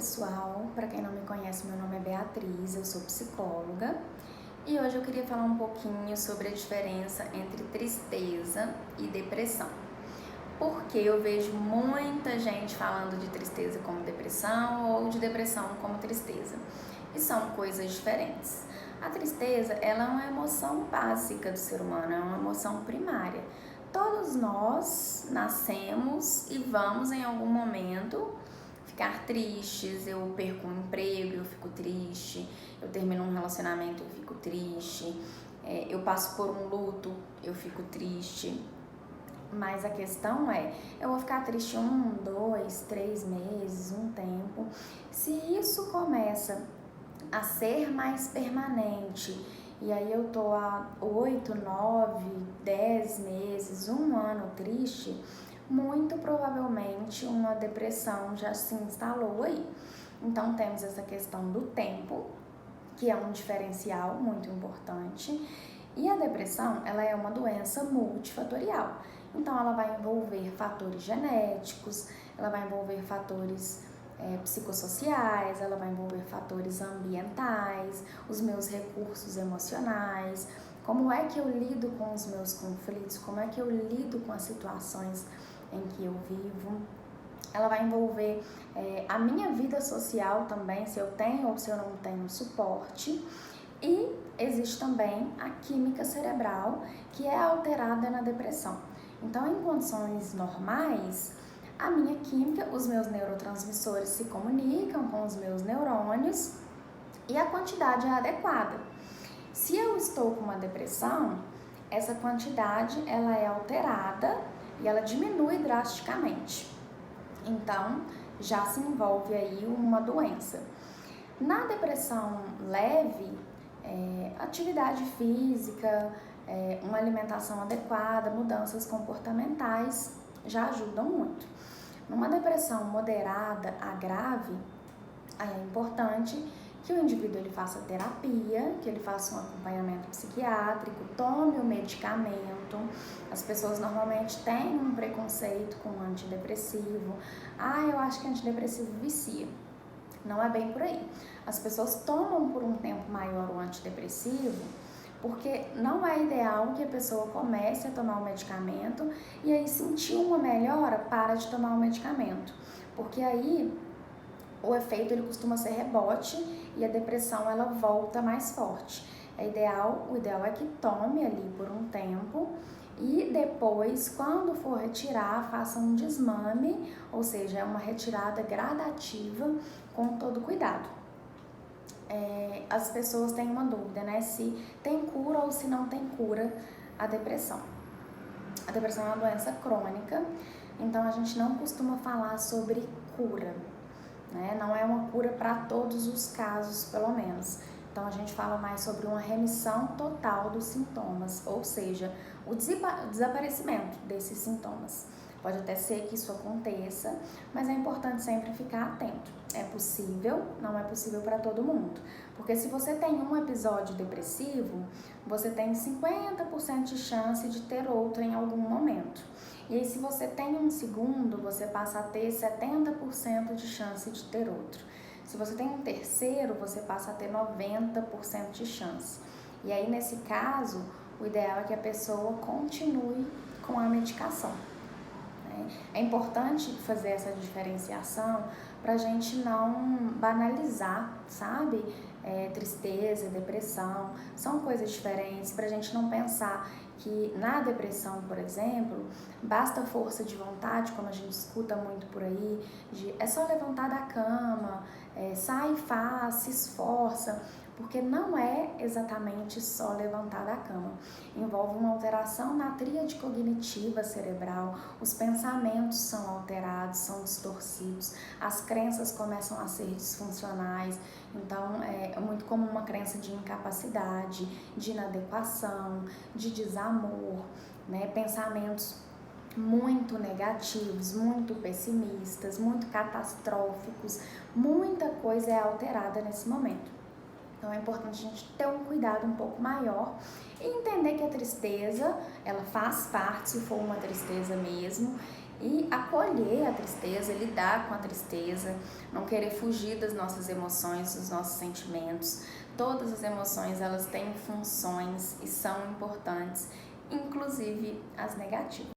pessoal, para quem não me conhece, meu nome é Beatriz, eu sou psicóloga e hoje eu queria falar um pouquinho sobre a diferença entre tristeza e depressão. Porque eu vejo muita gente falando de tristeza como depressão ou de depressão como tristeza, e são coisas diferentes. A tristeza, ela é uma emoção básica do ser humano, é uma emoção primária. Todos nós nascemos e vamos em algum momento ficar tristes. Eu perco um emprego, eu fico triste. Eu termino um relacionamento, eu fico triste. Eu passo por um luto, eu fico triste. Mas a questão é, eu vou ficar triste 1, 2, 3 meses, um tempo. Se isso começa a ser mais permanente, e aí eu tô há 8, 9, 10 meses, um ano triste, muito provavelmente uma depressão já se instalou aí. Então temos essa questão do tempo, que é um diferencial muito importante, e a depressão, ela é uma doença multifatorial. Então ela vai envolver fatores genéticos, ela vai envolver fatores psicossociais, ela vai envolver fatores ambientais, os meus recursos emocionais, como é que eu lido com os meus conflitos, como é que eu lido com as situações em que eu vivo. Ela vai envolver a minha vida social também, se eu tenho ou se eu não tenho suporte. E existe também a química cerebral, que é alterada na depressão. Então, em condições normais, a minha química, os meus neurotransmissores se comunicam com os meus neurônios e a quantidade é adequada. Se eu estou com uma depressão, essa quantidade ela é alterada e ela diminui drasticamente. Então, já se envolve aí uma doença. Na depressão leve, atividade física, uma alimentação adequada, mudanças comportamentais já ajudam muito. Numa depressão moderada a grave, é importante que o indivíduo ele faça terapia, que ele faça um acompanhamento psiquiátrico, tome o medicamento. As pessoas normalmente têm um preconceito com o antidepressivo. Eu acho que antidepressivo vicia. Não é bem por aí. As pessoas tomam por um tempo maior o antidepressivo porque não é ideal que a pessoa comece a tomar o medicamento e aí sentiu uma melhora, para de tomar o medicamento. Porque aí o efeito ele costuma ser rebote e a depressão ela volta mais forte. O ideal é que tome ali por um tempo e depois, quando for retirar, faça um desmame, ou seja, é uma retirada gradativa com todo cuidado. As pessoas têm uma dúvida, né? Se tem cura ou se não tem cura a depressão. A depressão é uma doença crônica, então a gente não costuma falar sobre cura, né? Não é uma cura para todos os casos, pelo menos. Então a gente fala mais sobre uma remissão total dos sintomas, ou seja, o desaparecimento desses sintomas. Pode até ser que isso aconteça, mas é importante sempre ficar atento. É possível, não é possível para todo mundo. Porque se você tem um episódio depressivo, você tem 50% de chance de ter outro em algum momento. E aí, se você tem um segundo, você passa a ter 70% de chance de ter outro. Se você tem um terceiro, você passa a ter 90% de chance. E aí, nesse caso, o ideal é que a pessoa continue com a medicação. É importante fazer essa diferenciação para a gente não banalizar, sabe? Tristeza, depressão, são coisas diferentes, para a gente não pensar que na depressão, por exemplo, basta força de vontade, como a gente escuta muito por aí, é só levantar da cama, sai e faz, se esforça, porque não é exatamente só levantar da cama. Envolve uma alteração na tríade cognitiva cerebral, os pensamentos são alterados, são distorcidos, as crenças começam a ser disfuncionais. Então, é muito comum uma crença de incapacidade, de inadequação, de desamor, né? Pensamentos muito negativos, muito pessimistas, muito catastróficos, muita coisa é alterada nesse momento. Então é importante a gente ter um cuidado um pouco maior e entender que a tristeza, ela faz parte, se for uma tristeza mesmo, e acolher a tristeza, lidar com a tristeza, não querer fugir das nossas emoções, dos nossos sentimentos. Todas as emoções, elas têm funções e são importantes, inclusive as negativas.